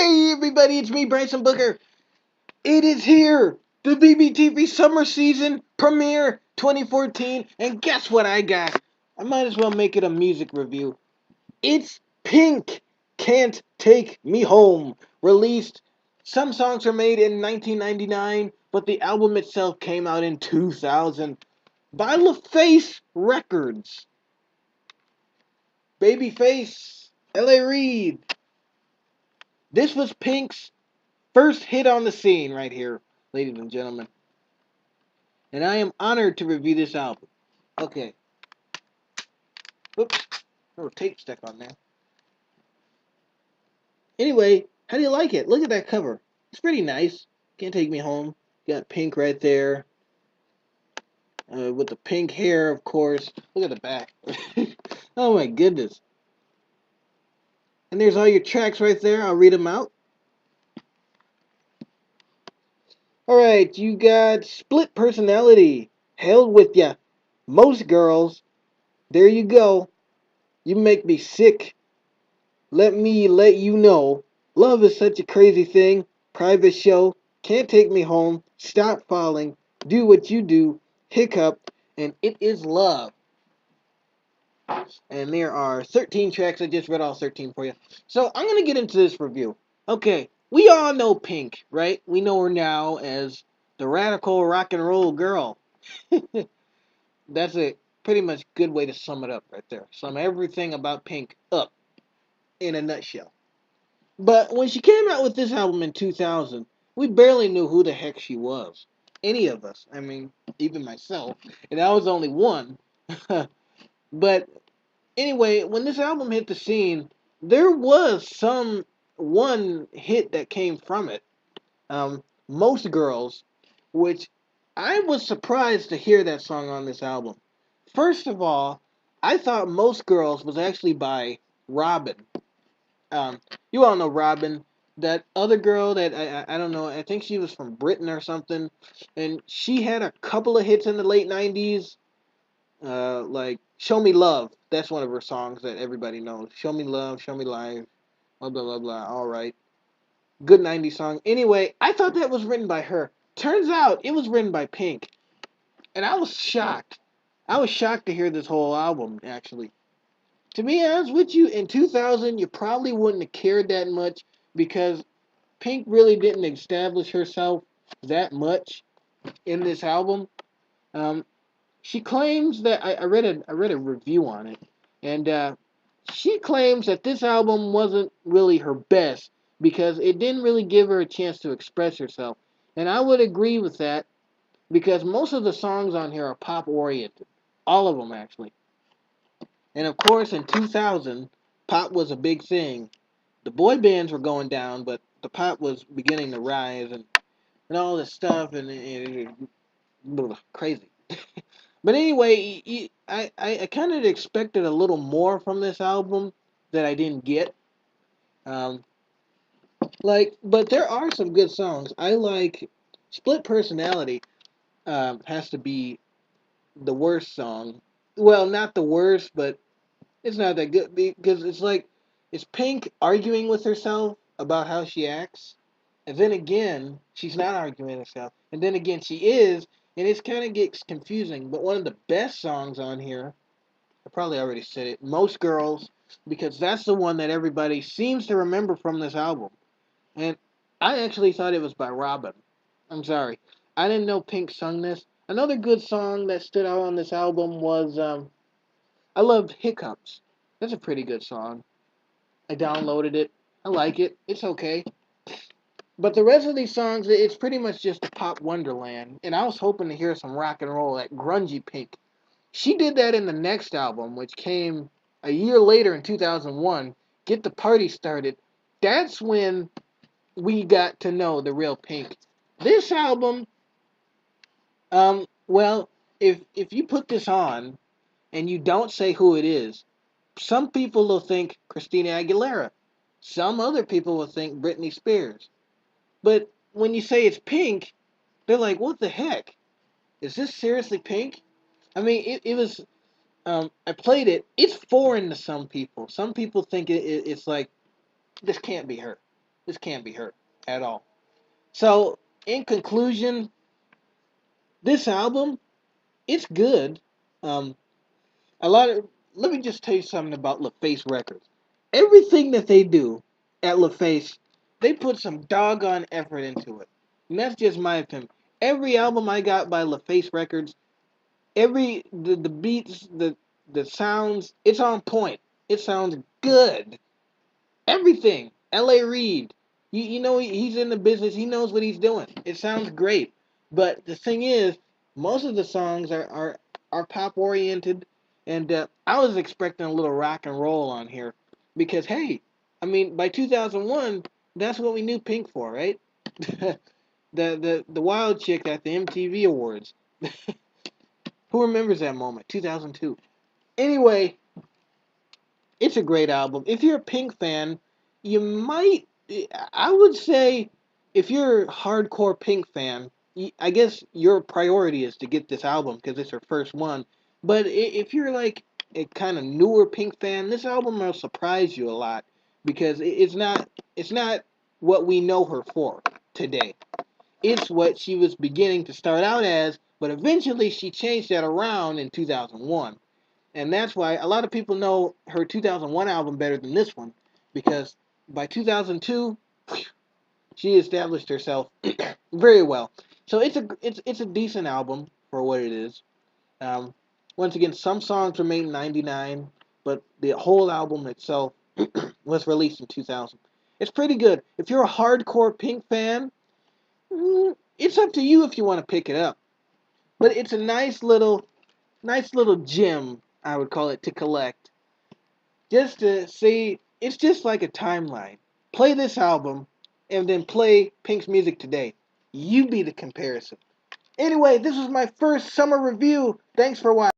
Hey everybody, it's me, Bryson Booker. It is here, the BBTV Summer Season Premiere 2014, and guess what I got? I might as well make it a music review. It's Pink, Can't Take Me Home, released. Some songs are made in 1999, but the album itself came out in 2000 by LaFace Records. Babyface, L.A. Reid. This was Pink's first hit on the scene right here, ladies and gentlemen. And I am honored to review this album. Okay. Oops. Little tape stuck on there. Anyway, how do you like it? Look at that cover. It's pretty nice. Can't Take Me Home. Got Pink right there. With the pink hair, of course. Look at the back. Oh my goodness. And there's all your tracks right there. I'll read them out. Alright, you got Split Personality. Hell with ya. Most girls. There you go. You make me sick. Let me let you know. Love is such a crazy thing. Private show. Can't take me home. Stop falling. Do what you do. Hiccup. And it is love. And there are 13 tracks. I just read all 13 for you. So I'm going to get into this review. Okay. We all know Pink, right? We know her now as the radical rock and roll girl. That's a pretty much good way to sum it up right there. Sum everything about Pink up in a nutshell. But when she came out with this album in 2000, we barely knew who the heck she was. Any of us. I mean, even myself. And I was only one. But anyway, when this album hit the scene, there was some one hit that came from it. Most Girls, which I was surprised to hear that song on this album. First of all, I thought Most Girls was actually by Robin. You all know Robin, that other girl that I don't know. I think she was from Britain or something, and she had a couple of hits in the late '90s, like "Show Me Love." That's one of her songs that everybody knows. "Show Me Love," "Show Me Life," blah blah blah blah. All right, good '90s song. Anyway, I thought that was written by her. Turns out it was written by Pink, and I was shocked. I was shocked to hear this whole album actually. To be honest with you, in 2000, you probably wouldn't have cared that much because Pink really didn't establish herself that much in this album. Um, she claims that I read a review on it, and she claims that this album wasn't really her best because it didn't really give her a chance to express herself. And I would agree with that because most of the songs on here are pop oriented, all of them actually. And of course, in 2000, pop was a big thing. The boy bands were going down, but the pop was beginning to rise, and all this stuff, and crazy. But anyway, I kind of expected a little more from this album that I didn't get. Um, but there are some good songs. I like Split Personality. Has to be the worst song. Well, not the worst, but it's not that good because it's Pink arguing with herself about how she acts, and then again she's not arguing with herself, and then again she is, and it's kind of gets confusing. But one of the best songs on here, I probably already said it, Most Girls, because that's the one that everybody seems to remember from this album, and I actually thought it was by Robin. I'm sorry, I didn't know Pink sung this. Another good song that stood out on this album was I loved Hiccups. That's a pretty good song. I downloaded it. I like it. It's okay. But the rest of these songs, it's pretty much just a pop wonderland. And I was hoping to hear some rock and roll, like grungy Pink. She did that in the next album, which came a year later in 2001. Get the Party Started. That's when we got to know the real Pink. This album, well, if you put this on and you don't say who it is, some people will think Christina Aguilera. Some other people will think Britney Spears. But when you say it's Pink, they're like, what the heck? Is this seriously Pink? I mean, it was, I played it. It's foreign to some people. Some people think it's like, this can't be her. This can't be her at all. So, in conclusion, this album, it's good. Um, a lot of Let me just tell you something about LaFace Records. Everything that they do at LaFace, they put some doggone effort into it. And that's just my opinion. Every album I got by LaFace Records, the beats, the sounds, it's on point. It sounds good. Everything. L.A. Reid. You know he's in the business. He knows what he's doing. It sounds great. But the thing is, most of the songs are pop oriented, and I was expecting a little rock and roll on here because hey, I mean by 2001, that's what we knew Pink for, right? The wild chick at the MTV Awards. Who remembers that moment? 2002. Anyway, it's a great album. If you're a Pink fan, you might. I would say, if you're a hardcore Pink fan, I guess your priority is to get this album because it's her first one. But if you're like a kind of newer Pink fan, this album will surprise you a lot because it's not what we know her for today. It's what she was beginning to start out as, but eventually she changed that around in 2001. And that's why a lot of people know her 2001 album better than this one, because by 2002 she established herself very well. So it's a decent album for what it is. Um, Once again, some songs were made in '99, but the whole album itself was released in 2000. It's pretty good. If you're a hardcore Pink fan, it's up to you if you want to pick it up. But it's a nice little gem, I would call it, to collect. Just to see, it's just like a timeline. Play this album and then play Pink's music today. You be the comparison. Anyway, this was my first summer review. Thanks for watching.